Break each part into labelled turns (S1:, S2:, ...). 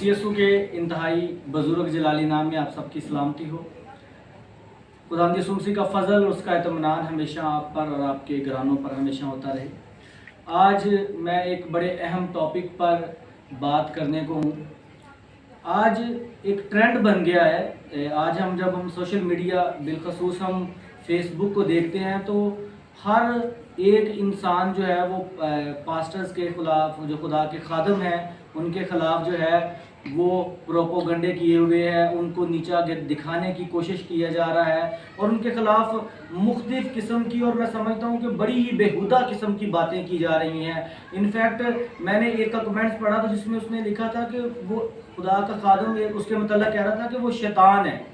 S1: CSU के इंतहाई बुजुर्ग जलाली नाम में आप सबकी सलामती हो। खुदावंद सुमसी का फजल और उसका इत्मीनान हमेशा आप पर और आपके घरानों पर हमेशा होता रहे। आज मैं एक बड़े अहम टॉपिक पर बात करने को हूँ। आज एक ट्रेंड बन गया है। आज जब हम सोशल मीडिया बिलखसूस हम फेसबुक को देखते हैं तो हर एक इंसान जो है वो पास्टर्स के ख़िलाफ़, जो खुदा के खादम हैं उनके ख़िलाफ़ जो है वो प्रोपोगंडे किए हुए हैं, उनको नीचा दिखाने की कोशिश किया जा रहा है और उनके ख़िलाफ़ मुख्तलिफ़ किस्म की, और मैं समझता हूँ कि बड़ी ही बेहुदा किस्म की बातें की जा रही हैं। इनफैक्ट मैंने एक का कमेंट्स पढ़ा था जिसमें उसने लिखा था कि वो खुदा का खादम उसके मतलब कह रहा था कि वो शैतान है।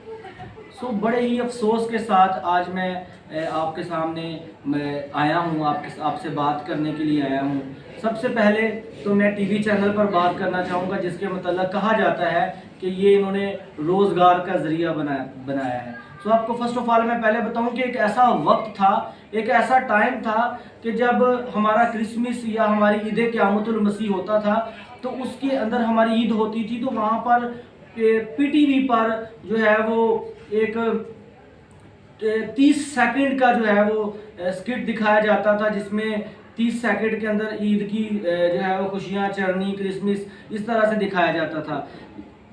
S1: बड़े ही अफसोस के साथ आज मैं आपके सामने मैं आया हूँ, आपसे बात करने के लिए आया हूँ। सबसे पहले तो मैं टीवी चैनल पर बात करना चाहूँगा जिसके मतलब कहा जाता है कि ये इन्होंने रोज़गार का ज़रिया बनाया है। आपको फर्स्ट ऑफ ऑल मैं पहले बताऊं कि एक ऐसा वक्त था, एक ऐसा टाइम था कि जब हमारा क्रिसमस या हमारी ईद क़यामतुल मसीह होता था तो उसके अंदर हमारी ईद होती थी तो वहाँ पर PTV पर जो है वो एक 30 सेकंड का जो है वो स्किट दिखाया जाता था जिसमें 30 सेकंड के अंदर ईद की जो है वो खुशियाँ, चरनी, क्रिसमस इस तरह से दिखाया जाता था।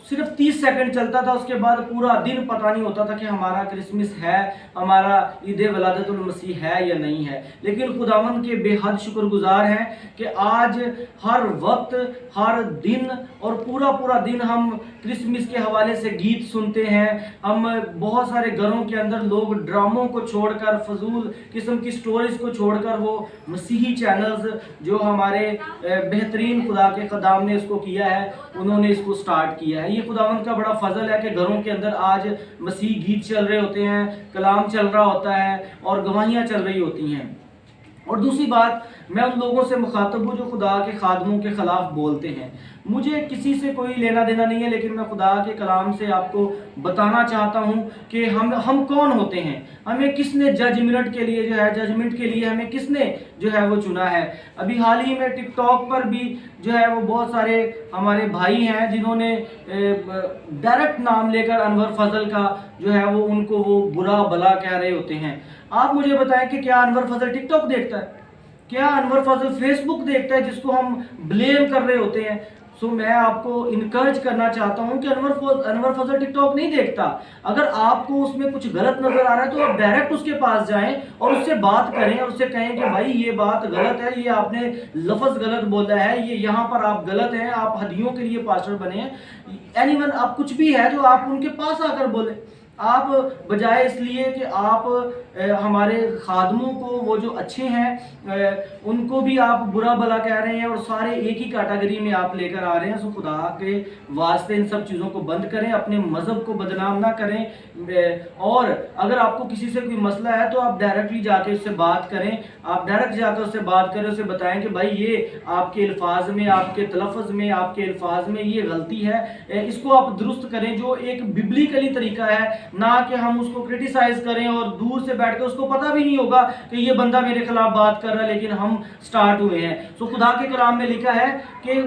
S1: सिर्फ 30 सेकंड चलता था, उसके बाद पूरा दिन पता नहीं होता था कि हमारा क्रिसमस है, हमारा ईद वलादतुल मसीह है या नहीं है। लेकिन खुदावंद के बेहद शुक्रगुजार हैं कि आज हर वक्त, हर दिन और पूरा दिन हम क्रिसमस के हवाले से गीत सुनते हैं। हम बहुत सारे घरों के अंदर लोग ड्रामों को छोड़कर, फजूल किस्म की स्टोरीज को छोड़कर वो मसीही चैनल्स जो हमारे बेहतरीन खुदा के ख़दाम ने इसको किया है, उन्होंने इसको स्टार्ट किया है। ये खुदावंद का बड़ा फजल है कि घरों के अंदर आज मसीह गीत चल रहे होते हैं, कलाम चल रहा होता है और गवाहियाँ चल रही होती हैं। और दूसरी बात, मैं उन लोगों से मुखातब हूँ जो खुदा के खादमों के ख़िलाफ़ बोलते हैं। मुझे किसी से कोई लेना देना नहीं है, लेकिन मैं खुदा के कलाम से आपको बताना चाहता हूँ कि हम कौन होते हैं, हमें किसने जजमेंट के लिए हमें किसने जो है वो चुना है। अभी हाल ही में टिकटॉक पर भी जो है वो बहुत सारे हमारे भाई हैं जिन्होंने डायरेक्ट नाम लेकर अनवर फजल का जो है वो उनको वो बुरा भला कह रहे होते हैं। आप मुझे बताएं कि क्या अनवर फजल टिकटॉक देखता है? क्या अनवर फजल फेसबुक देखता है जिसको हम ब्लेम कर रहे होते हैं? मैं आपको इनकरेज करना चाहता हूं कि अनवर फजल टिकटॉक नहीं देखता। अगर आपको उसमें कुछ गलत नजर आ रहा है तो आप डायरेक्ट उसके पास जाएं और उससे बात करें और उससे कहें कि भाई ये बात गलत है, ये आपने लफ्ज गलत बोला है, ये यहाँ पर आप गलत हैं, आप हदियों के लिए पास्टर बने हैं। एनीवन आप कुछ भी है तो आप उनके पास आकर बोले। आप बजाय इसलिए कि आप हमारे खादमों को, वो जो अच्छे हैं उनको भी आप बुरा भला कह रहे हैं और सारे एक ही कैटेगरी में आप लेकर आ रहे हैं। खुदा के वास्ते इन सब चीज़ों को बंद करें, अपने मज़हब को बदनाम ना करें। और अगर आपको किसी से कोई मसला है तो आप डायरेक्टली जाके उससे बात करें, आप डायरेक्ट जाकर उससे बात करें, उसे बताएं कि भाई ये आपके अल्फाज में, आपके तलफ़्ज़ में, आपके अल्फाज में ये गलती है, इसको आप दुरुस्त करें, जो एक बिब्लिकली तरीका है, ना कि हम उसको क्रिटिसाइज करें और दूर से बैठ कर, उसको पता भी नहीं होगा कि ये बंदा मेरे खिलाफ बात कर रहा है लेकिन हम स्टार्ट हुए हैं। खुदा के कलाम में लिखा है कि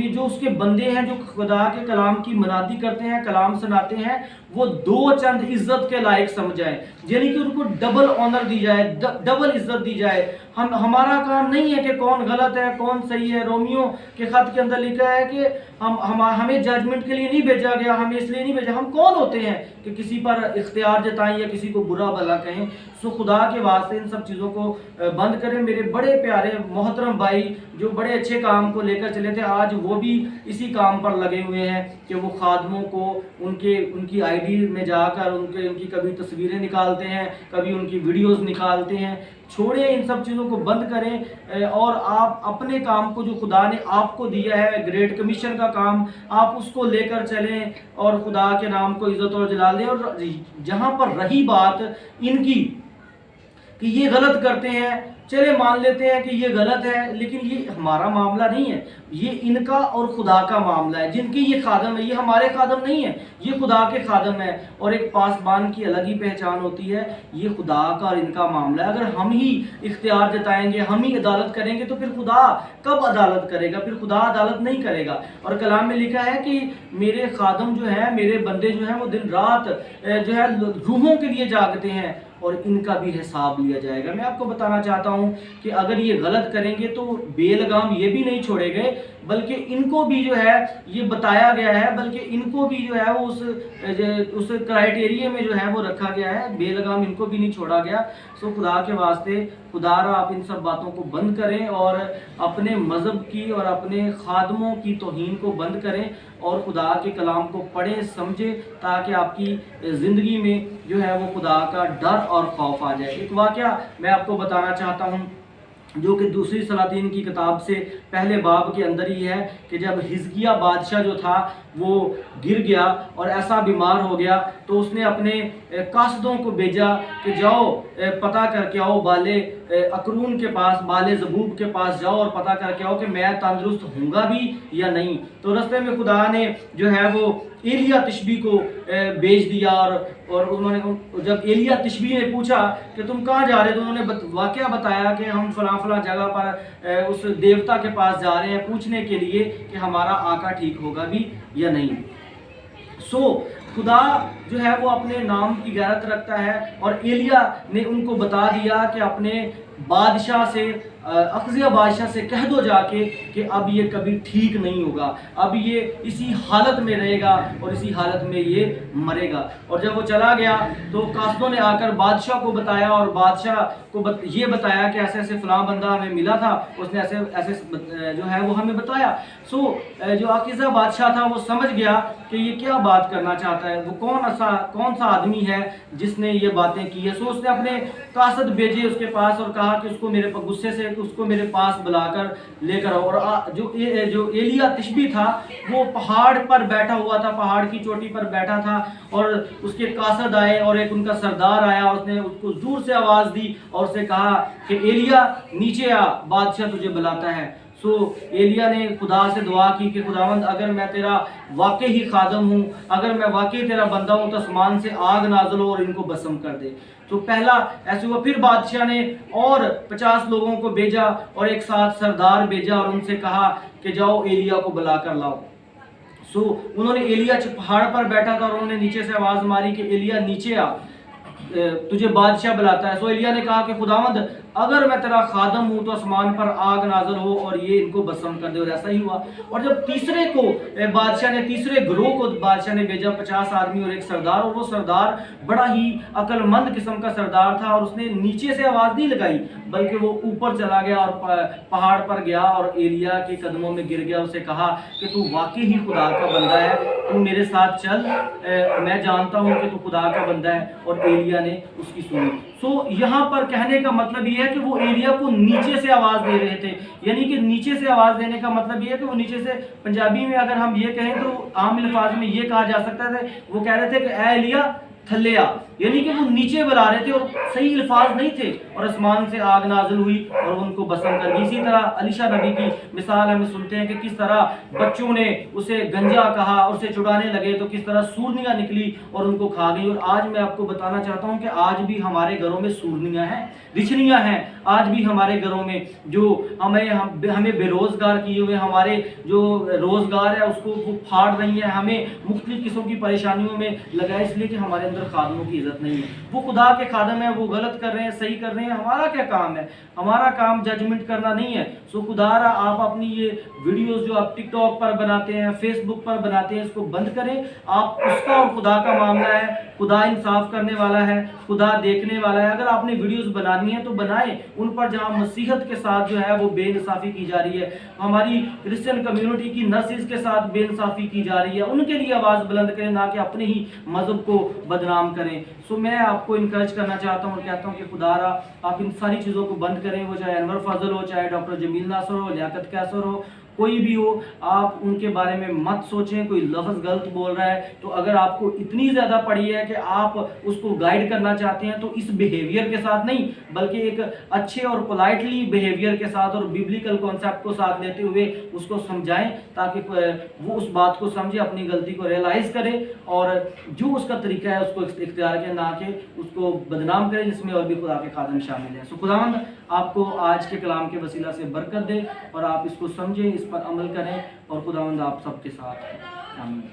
S1: जो उसके बंदे हैं जो खुदा के कलाम की मनादी करते हैं, कलाम सुनाते हैं, वो दो चंद इज्जत के लायक समझाएं, यानी कि उनको डबल ऑनर दी जाए, डबल इज्जत दी जाए। हमारा काम नहीं है कि कौन गलत है कौन सही है। रोमियो के खत के अंदर लिखा है कि हमें जजमेंट के लिए नहीं भेजा गया, हमें इसलिए नहीं भेजा। हम कौन होते हैं कि किसी पर इख्तियार जताएं या किसी को बुरा भला कहें। खुदा के वास्ते इन सब चीज़ों को बंद करें। मेरे बड़े प्यारे मोहतरम भाई जो बड़े अच्छे काम को लेकर चले थे, आज वो भी इसी काम पर लगे हुए हैं कि वो खादमों को उनकी आईडी में जाकर उनकी कभी तस्वीरें निकालते हैं, कभी उनकी वीडियोस निकालते हैं। छोड़ें, इन सब चीज़ों को बंद करें और आप अपने काम को जो खुदा ने आपको दिया है, ग्रेट कमीशन का काम, आप उसको लेकर चलें और खुदा के नाम को इज्जत और जलाल दें। और जहाँ पर रही बात इनकी कि ये गलत करते हैं, चले मान लेते हैं कि ये गलत है, लेकिन ये हमारा मामला नहीं है, ये इनका और खुदा का मामला है। जिनकी ये खादम है, ये हमारे खादम नहीं है, ये खुदा के खादम है। और एक पासबान की अलग ही पहचान होती है, ये खुदा का और इनका मामला है। अगर हम ही इख्तियार जताएंगे, हम ही अदालत करेंगे, तो फिर खुदा कब अदालत करेगा? फिर खुदा अदालत नहीं करेगा। और कलाम में लिखा है कि मेरे खादम जो है, मेरे बंदे जो हैं, वो दिन रात जो है रूहों के लिए जागते हैं और इनका भी हिसाब लिया जाएगा। मैं आपको बताना चाहता हूं कि अगर ये गलत करेंगे तो बेलगाम ये भी नहीं छोड़े गए, बल्कि इनको भी जो है ये बताया गया है, बल्कि इनको भी जो है वो उस क्राइटेरिया में जो है वो रखा गया है, बेलगाम इनको भी नहीं छोड़ा गया। सो खुदा के वास्ते, खुदारा आप इन सब बातों को बंद करें और अपने मज़हब की और अपने खादमों की तौहीन को बंद करें और खुदा के कलाम को पढ़ें, समझें, ताकि आपकी ज़िंदगी में जो है वो खुदा का डर और खौफ आ जाए। एक वाक़या मैं आपको बताना चाहता हूँ जो कि दूसरी सलातीन की किताब से पहले बाब के अंदर ही है कि जब हिजकिया बादशाह जो था वो गिर गया और ऐसा बीमार हो गया, तो उसने अपने कासदों को भेजा कि जाओ पता करके आओ बाले अकरून के पास, बाले ज़बूब के पास जाओ और पता करके आओ कि मैं तंदुरुस्त हूँगा भी या नहीं। तो रास्ते में खुदा ने जो है वो एलिया तिशबी को भेज दिया और उन्होंने, जब एलिया तिशबी ने पूछा कि तुम कहाँ जा रहे हो, तो उन्होंने वाक़या बताया कि हम फलां जगह पर उस देवता के पास जा रहे हैं पूछने के लिए कि हमारा आका ठीक होगा भी या नहीं। सो खुदा जो है वो अपने नाम की गैरत रखता है और एलिया ने उनको बता दिया कि अपने बादशाह से, अख्ज़िया बादशाह से कह दो जाके कि अब ये कभी ठीक नहीं होगा, अब ये इसी हालत में रहेगा और इसी हालत में ये मरेगा। और जब वो चला गया तो कासदों ने आकर बादशाह को बताया और बादशाह को ये बताया कि ऐसे ऐसे फ़लाँ बंदा हमें मिला था, उसने ऐसे ऐसे जो है वो हमें बताया। सो जो अकीज़ा बादशाह था वो समझ गया कि ये क्या बात करना चाहता है, वो कौन सा आदमी है जिसने ये बातें की है। सो उसने अपने कासद भेजे उसके पास और कहा कि उसको मेरे गुस्से से उसको मेरे पास बुलाकर लेकर आओ। और जो एलिया तिशबी था वो पहाड़ पर बैठा हुआ था, पहाड़ की चोटी पर बैठा था और उसके कासद आए और एक उनका सरदार आया, उसने उसको जोर से आवाज़ दी और उससे कहा कि एलिया नीचे आ, बादशाह तुझे बुलाता है। सो एलिया ने खुदा से दुआ की कि खुदावंद अगर मैं तेरा वाकई ही खादम हूँ, अगर मैं वाकई तेरा बंदा हूँ, तो आसमान से आग नाज़िल हो और इनको भस्म कर दे। तो पहला ऐसे हुआ। फिर बादशाह ने और 50 लोगों को भेजा और एक साथ सरदार भेजा और उनसे कहा कि जाओ एलिया को बुला कर लाओ। सो उन्होंने, एलिया पहाड़ पर बैठा था और उन्होंने नीचे से आवाज़ मारी कि एलिया नीचे आ, तुझे बादशाह बुलाता है। सो एलिया ने कहा कि खुदावंद अगर मैं तेरा खादम हूँ तो आसमान पर आग नाज़िल हो और ये इनको भस्म कर दे। और ऐसा ही हुआ। और जब तीसरे को बादशाह ने, तीसरे गिरोह को बादशाह ने भेजा, 50 आदमी और एक सरदार, और वो सरदार बड़ा ही अक्लमंद किस्म का सरदार था और उसने नीचे से आवाज़ नहीं लगाई बल्कि वो ऊपर चला गया और पहाड़ पर गया और एलिया के कदमों में गिर गया। उसे कहा कि तू वाकई ही खुदा का बंदा है, तू मेरे साथ चल, मैं जानता हूँ कि तू खुदा का बंदा है। और एलिया ने उसकी सुनी। सो यहाँ पर कहने का मतलब ये है कि वो एलिया को नीचे से आवाज़ दे रहे थे, यानी कि नीचे से आवाज़ देने का मतलब ये है कि वो नीचे से, पंजाबी में अगर हम ये कहें तो आम अल्फाज में ये कहा जा सकता है, वो कह रहे थे कि ए एलिया थल्ले आ, यानी कि वो नीचे बुला रहे थे और सही अल्फाज नहीं थे और आसमान से आग नाजिल हुई और उनको भस्म कर दी। इसी तरह अलीशा नबी की मिसाल हमें सुनते हैं कि किस तरह बच्चों ने उसे गंजा कहा और उसे छुड़ाने लगे तो किस तरह सूरनियाँ निकली और उनको खा गई। और आज मैं आपको बताना चाहता हूँ कि आज भी हमारे घरों में सूरनियाँ हैं, रिछनियाँ हैं। आज भी हमारे घरों में जो हमें बेरोजगार किए हुए, हमारे जो रोजगार है उसको वो फाड़ रही है, हमें मुख्तलिफ किस्म की परेशानियों में लगाए, इसलिए कि हमारे अंदर खादमों की इज्जत नहीं है। वो खुदा के खादम है, वो गलत कर रहे हैं, सही कर रहे हैं। हमारा क्या काम है? हमारा काम जजमेंट करना नहीं है। सो खुदारा आप अपनी ये वीडियोस जो आप टिकटॉक पर बनाते हैं, फेसबुक पर बनाते हैं, इसको बंद करें। आप उसका और खुदा का मामला है, खुदा इंसाफ करने वाला है, खुदा देखने वाला है। अगर आपने वीडियोस बनानी है तो बनाएं उन पर जहां मसीहत के साथ जो है वो बेइंसाफी की जा रही है, हमारी क्रिश्चियन कम्युनिटी की नर्सिस के साथ बेइंसाफी की जा रही है, उनके लिए आवाज़ बुलंद करें, ना कि अपने ही मजहब को बदनाम करें। सो मैं आपको इनकरेज करना चाहता हूँ और कहता हूँ कि खुदारा आप इन सारी चीज़ों को बंद करें, वो चाहे अनवर फजल हो, चाहे डॉक्टर जमील नासर हो, लियाकत कैसर हो, कोई भी हो, आप उनके बारे में मत सोचें। कोई लफ्ज़ गलत बोल रहा है तो अगर आपको इतनी ज़्यादा पड़ी है कि आप उसको गाइड करना चाहते हैं तो इस बिहेवियर के साथ नहीं, बल्कि एक अच्छे और पोलाइटली बिहेवियर के साथ और बिब्लिकल कॉन्सेप्ट को साथ लेते हुए उसको समझाएं, ताकि वो उस बात को समझे, अपनी गलती को रियलाइज़ करे और जो उसका तरीका है उसको इख्तियार के, ना कि उसको बदनाम करे जिसमें और भी खुदा के खादम शामिल हैं। सो खुदावंद आपको आज के कलाम के वसीला से बरकत दे और आप इसको समझें, इस पर अमल करें और खुदावंद आप सबके साथ हैं। आमीन।